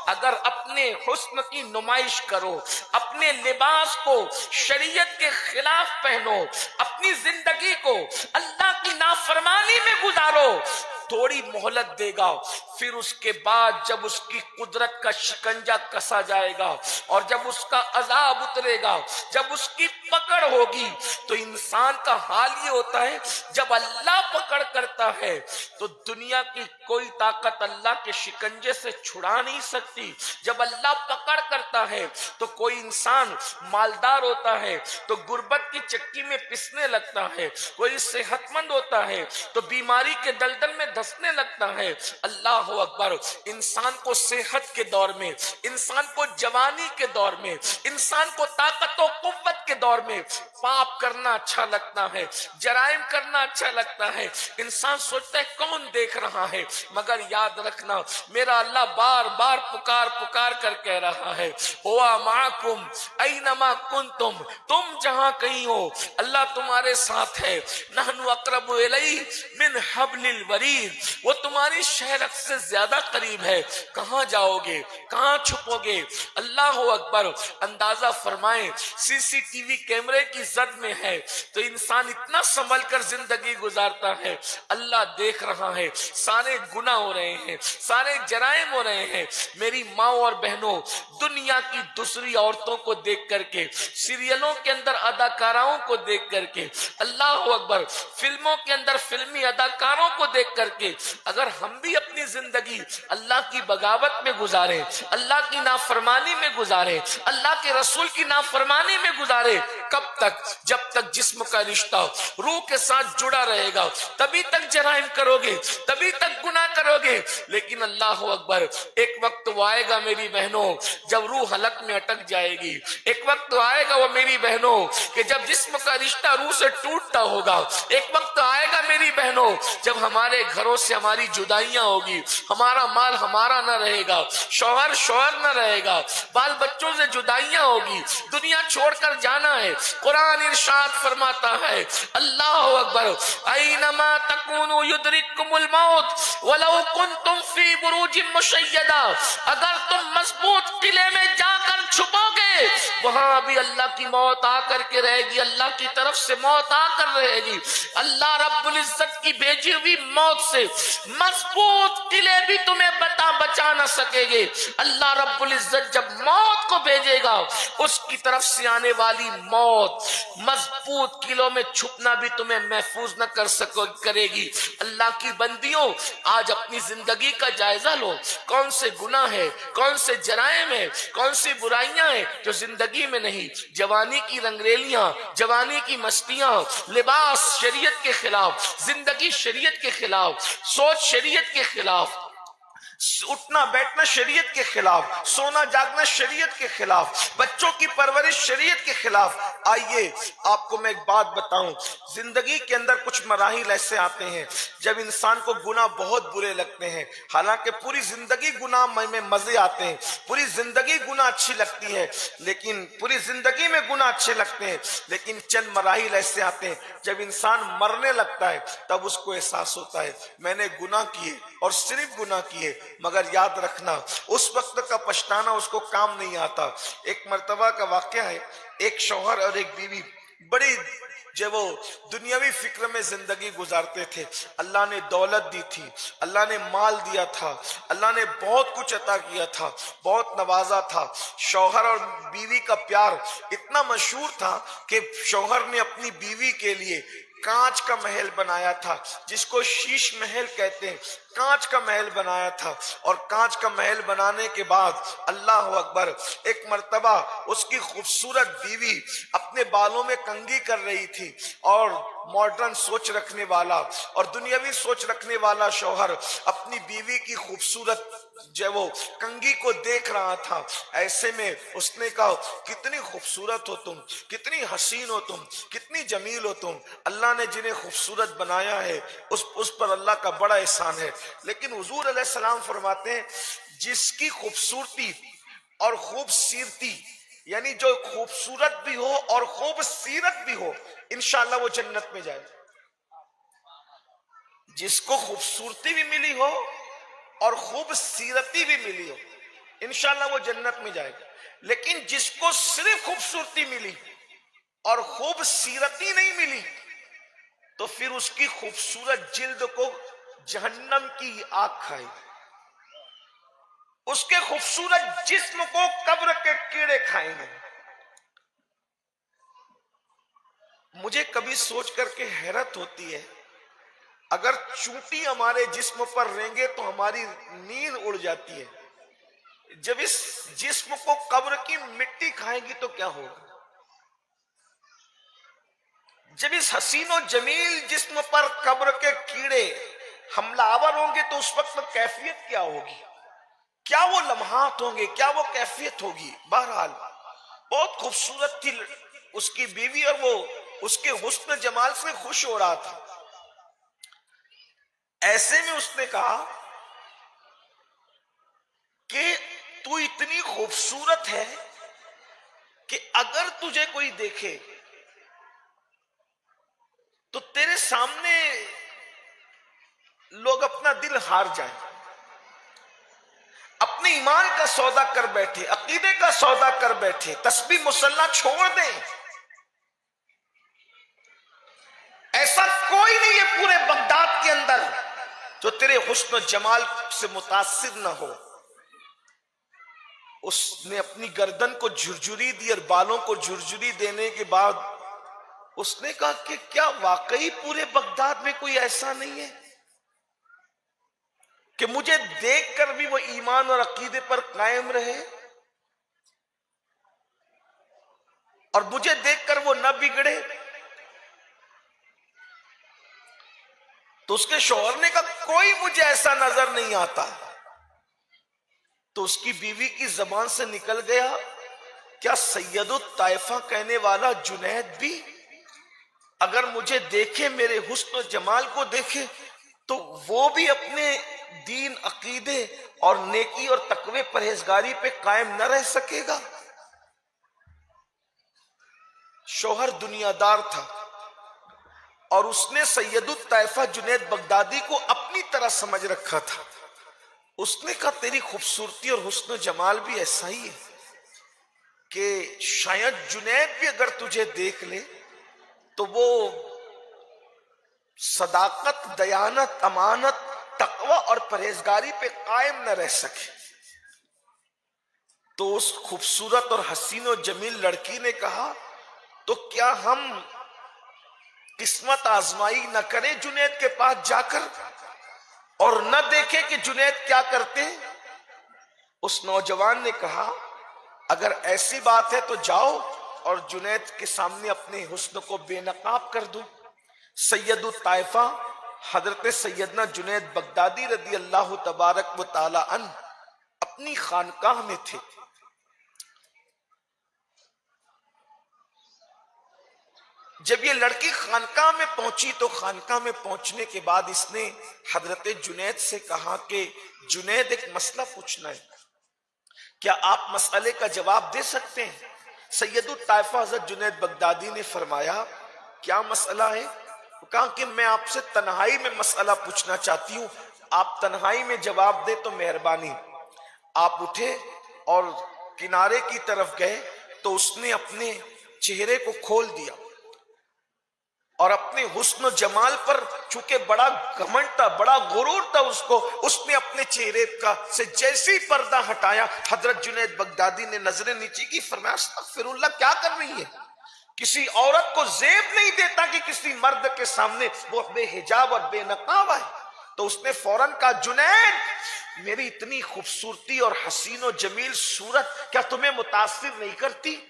اگر اپنے حسن کی نمائش کرو، اپنے لباس کو شریعت کے خلاف پہنو، اپنی زندگی کو اللہ کی نافرمانی میں گزارو، تھوڑی مہلت دے گا، پھر اس کے بعد جب اس کی قدرت کا شکنجہ کسا جائے گا اور جب اس کا عذاب اترے گا، جب اس کی پکڑ ہوگی، تو انسان کا حال یہ ہوتا ہے جب اللہ پکڑ کرتا ہے تو دنیا کی کوئی طاقت اللہ کے شکنجے سے چھڑا نہیں سکتی۔ جب اللہ پکڑ کرتا ہے تو کوئی انسان مالدار ہوتا ہے تو غربت کی چکی میں پسنے لگتا ہے، کوئی صحت مند ہوتا ہے تو بیماری کے دلدل میں دھسنے لگتا ہے۔ اللہ اکبر، انسان کو صحت کے دور میں، انسان کو جوانی کے دور میں، انسان کو طاقت و قوت کے دور میں پاپ کرنا اچھا لگتا ہے، جرائم کرنا اچھا لگتا ہے۔ انسان سوچتا ہے کون دیکھ رہا ہے، مگر یاد رکھنا میرا اللہ بار بار پکار پکار کر کہہ رہا ہے ہوا معکم اینما کنتم، تم جہاں کہیں ہو اللہ تمہارے ساتھ ہے۔ نحن اقرب الیہ من حبل الورید، وہ تمہاری شہرت سے زیادہ قریب ہے، کہاں جاؤ گے، کہاں چھپو گے؟ اللہ اکبر۔ اندازہ فرمائیں سی سی ٹی وی کیمرے کی زد میں ہے تو انسان اتنا سنبھل کر زندگی گزارتا ہے، اللہ دیکھ رہا ہے، سارے گناہ ہو رہے ہیں، سارے جرائم ہو رہے ہیں۔ میری ماں اور بہنوں، دنیا کی دوسری عورتوں کو دیکھ کر کے، سیریلوں کے اندر اداکاراؤں کو دیکھ کر کے، اللہ اکبر، فلموں کے اندر فلمی اداکاروں کو دیکھ کر کے اگر ہم بھی اپنی زندگی اللہ کی بغاوت میں گزاریں، اللہ کی نافرمانی میں گزاریں، اللہ کے رسول کی نافرمانی میں گزاریں، کب تک؟ جب تک جسم کا رشتہ روح کے ساتھ جڑا رہے گا تبھی تک جرائم کرو گے، تبھی تک گناہ کرو گے۔ لیکن اللہ اکبر، ایک وقت وہ آئے گا میری بہنوں جب روح حلق میں اٹک جائے گی، ایک وقت آئے گا وہ میری بہنوں کہ جب جسم کا رشتہ روح سے ٹوٹتا ہوگا، ایک وقت آئے گا میری بہنوں جب ہمارے گھروں سے ہماری جدائیاں ہوگی، ہمارا مال ہمارا نہ رہے گا، شوہر شوہر نہ رہے گا، بال بچوں سے جدائیاں ہوگی، دنیا چھوڑ کر جانا ہے۔ قرآن ارشاد فرماتا ہے اللہ اکبر، اینما تکونوا یدرککم الموت ولو کنتم فی بروج مشیدہ، اگر تم مضبوط قلعے میں جا کر چھپو گے وہاں بھی اللہ کی موت آ کر کے رہے گی، اللہ کی طرف سے موت آ کر رہے گی۔ اللہ رب العزت کی بھیجی ہوئی موت سے مضبوط قلعے بھی تمہیں بچا نہ سکے گے۔ اللہ رب العزت جب موت کو بھیجے گا اس کی طرف سے آنے والی موت مضبوط قلعوں میں چھپنا بھی تمہیں محفوظ نہ کرے گی۔ اللہ کی بندیوں، آج اپنی زندگی کا جائزہ لو، کون سے گناہ ہے، کون سے جرائم ہے، کون سی برائیاں ہیں جو زندگی میں نہیں۔ جوانی کی رنگریلیاں، جوانی کی مستیاں، لباس شریعت کے خلاف، زندگی شریعت کے خلاف، سوچ شریعت کے خلاف، اٹھنا بیٹھنا شریعت کے خلاف، سونا جاگنا شریعت کے خلاف، بچوں کی پرورش شریعت کے خلاف۔ آئیے آپ کو میں ایک بات بتاؤں، زندگی کے اندر کچھ مراحل ایسے آتے ہیں جب انسان کو گناہ بہت برے لگتے ہیں، حالانکہ پوری زندگی گناہ میں مزے آتے ہیں، پوری زندگی گناہ اچھی لگتی ہے، لیکن پوری زندگی میں گناہ اچھے لگتے ہیں، لیکن چند مراحل ایسے آتے ہیں جب انسان مرنے لگتا ہے تب اس کو احساس ہوتا ہے میں نے گناہ کیے اور صرف گناہ کیے۔ مگر یاد رکھنا اس وقت کا پچھتانا اس کو کام نہیں آتا۔ ایک مرتبہ کا واقعہ ہے، ایک شوہر اور ایک بیوی بڑی جب وہ دنیاوی فکر میں زندگی گزارتے تھے، اللہ نے دولت دی تھی، اللہ نے مال دیا تھا، اللہ نے بہت کچھ عطا کیا تھا، بہت نوازا تھا۔ شوہر اور بیوی کا پیار اتنا مشہور تھا کہ شوہر نے اپنی بیوی کے لیے کانچ کا محل بنایا تھا، جس کو شیش محل کہتے ہیں، کانچ کا محل بنایا تھا۔ اور کانچ کا محل بنانے کے بعد اللہ اکبر، ایک مرتبہ اس کی خوبصورت بیوی اپنے بالوں میں کنگھی کر رہی تھی اور ماڈرن سوچ رکھنے والا اور دنیاوی سوچ رکھنے والا شوہر اپنی بیوی کی خوبصورت جب وہ کنگھی کو دیکھ رہا تھا، ایسے میں اس نے کہا کتنی خوبصورت ہو تم، کتنی حسین ہو تم، کتنی جمیل ہو تم۔ اللہ نے جنہیں خوبصورت بنایا ہے اس پر اللہ کا بڑا احسان ہے۔ لیکن حضور علیہ السلام فرماتے ہیں جس کی خوبصورتی اور خوب سیرتی، یعنی جو خوبصورت بھی ہو اور خوب سیرت بھی ہو، انشاءاللہ وہ جنت میں جائے۔ جس کو خوبصورتی بھی ملی ہو اور خوب سیرتی بھی ملی ہو، انشاءاللہ وہ جنت میں جائے گا. لیکن جس کو صرف خوبصورتی ملی اور خوبصورتی نہیں ملی تو پھر اس کی خوبصورت جلد کو جہنم کی آگ کھائے، اس کے خوبصورت جسم کو قبر کے کیڑے کھائیں گے. مجھے کبھی سوچ کر کے حیرت ہوتی ہے، اگر چونٹی ہمارے جسم پر رینگے تو ہماری نیند اڑ جاتی ہے، جب اس جسم کو قبر کی مٹی کھائے گی تو کیا ہوگا؟ جب اس حسین و جمیل جسم پر قبر کے کیڑے حملہ آور ہوں گے تو اس وقت کیفیت کیا ہوگی؟ کیا وہ لمحات ہوں گے؟ کیا وہ کیفیت ہوگی؟ بہرحال بہت خوبصورت تھی اس کی بیوی اور وہ اس کے حسن جمال سے خوش ہو رہا تھا. ایسے میں اس نے کہا کہ تو اتنی خوبصورت ہے کہ اگر تجھے کوئی دیکھے تو تیرے سامنے لوگ اپنا دل ہار جائیں، اپنے ایمان کا سودا کر بیٹھے، عقیدے کا سودا کر بیٹھے، تسبیح مصلی چھوڑ دیں. ایسا کوئی نہیں ہے پورے بغداد کے اندر جو تیرے حسن و جمال سے متاثر نہ ہو. اس نے اپنی گردن کو جھرجھری دی اور بالوں کو جھرجھری دینے کے بعد اس نے کہا کہ کیا واقعی پورے بغداد میں کوئی ایسا نہیں ہے کہ مجھے دیکھ کر بھی وہ ایمان اور عقیدے پر قائم رہے اور مجھے دیکھ کر وہ نہ بگڑے؟ تو اس کے شوہر نے کہا کوئی مجھے ایسا نظر نہیں آتا. تو اس کی بیوی کی زبان سے نکل گیا، کیا سید الطائفہ کہنے والا جنید بھی اگر مجھے دیکھے، میرے حسن و جمال کو دیکھے، تو وہ بھی اپنے دین، عقیدے اور نیکی اور تقوی پرہیزگاری پہ قائم نہ رہ سکے گا؟ شوہر دنیا دار تھا اور اس نے سید الطائفہ جنید بغدادی کو اپنی طرح سمجھ رکھا تھا. اس نے کہا تیری خوبصورتی اور حسن و جمال بھی ایسا ہی ہے کہ شاید جنید بھی اگر تجھے دیکھ لے تو وہ صداقت، دیانت، امانت، تقوی اور پرہیزگاری پہ قائم نہ رہ سکے. تو اس خوبصورت اور حسین و جمیل لڑکی نے کہا تو کیا ہم قسمت آزمائی نہ کریں جنید کے پاس جا کر اور نہ دیکھیں کہ جنید کیا کرتے ہیں؟ اس نوجوان نے کہا اگر ایسی بات ہے تو جاؤ اور جنید کے سامنے اپنے حسن کو بے نقاب کر دو. سید الطائفہ حضرت سیدنا جنید بغدادی رضی اللہ تبارک و تعالی عنہ اپنی خانقاہ میں تھے. جب یہ لڑکی خانقاہ میں پہنچی تو خانقاہ میں پہنچنے کے بعد اس نے حضرت جنید سے کہا کہ جنید ایک مسئلہ پوچھنا ہے، کیا آپ مسئلے کا جواب دے سکتے ہیں؟ سید الطائفہ حضرت جنید بغدادی نے فرمایا کیا مسئلہ ہے؟ کہا کہ میں آپ سے تنہائی میں مسئلہ پوچھنا چاہتی ہوں، آپ تنہائی میں جواب دے تو مہربانی. آپ اٹھے اور کنارے کی طرف گئے تو اس نے اپنے چہرے کو کھول دیا اور اپنے حسن و جمال پر چونکہ بڑا گھمنڈ تھا، بڑا غرور تھا اس نے اپنے چہرے کا سے جیسی پردہ ہٹایا، حضرت جنید بغدادی نے نظریں نیچے کی، فرمایا استغفر اللہ، کیا کر رہی ہے؟ کسی عورت کو زیب نہیں دیتا کہ کسی مرد کے سامنے وہ بے حجاب اور بے نقاب آئے. تو اس نے فوراً کہا جنید میری اتنی خوبصورتی اور حسین و جمیل صورت کیا تمہیں متاثر نہیں کرتی؟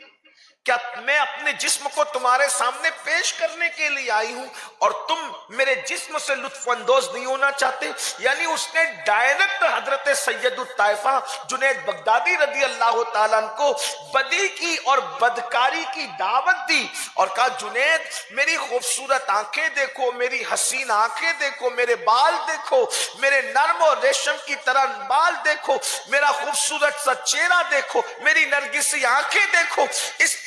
کیا میں اپنے جسم کو تمہارے سامنے پیش کرنے کے لیے آئی ہوں اور تم میرے جسم سے لطف اندوز نہیں ہونا چاہتے؟ یعنی اس نے ڈائریکٹ حضرت سید الطائفہ جنید بغدادی رضی اللہ تعالیٰ عنہ کو بدی کی اور بدکاری کی دعوت دی اور کہا جنید میری خوبصورت آنکھیں دیکھو، میری حسین آنکھیں دیکھو، میرے بال دیکھو، میرے نرم اور ریشم کی طرح بال دیکھو، میرا خوبصورت سا چہرہ دیکھو، میری نرگسی آنکھیں دیکھو. اس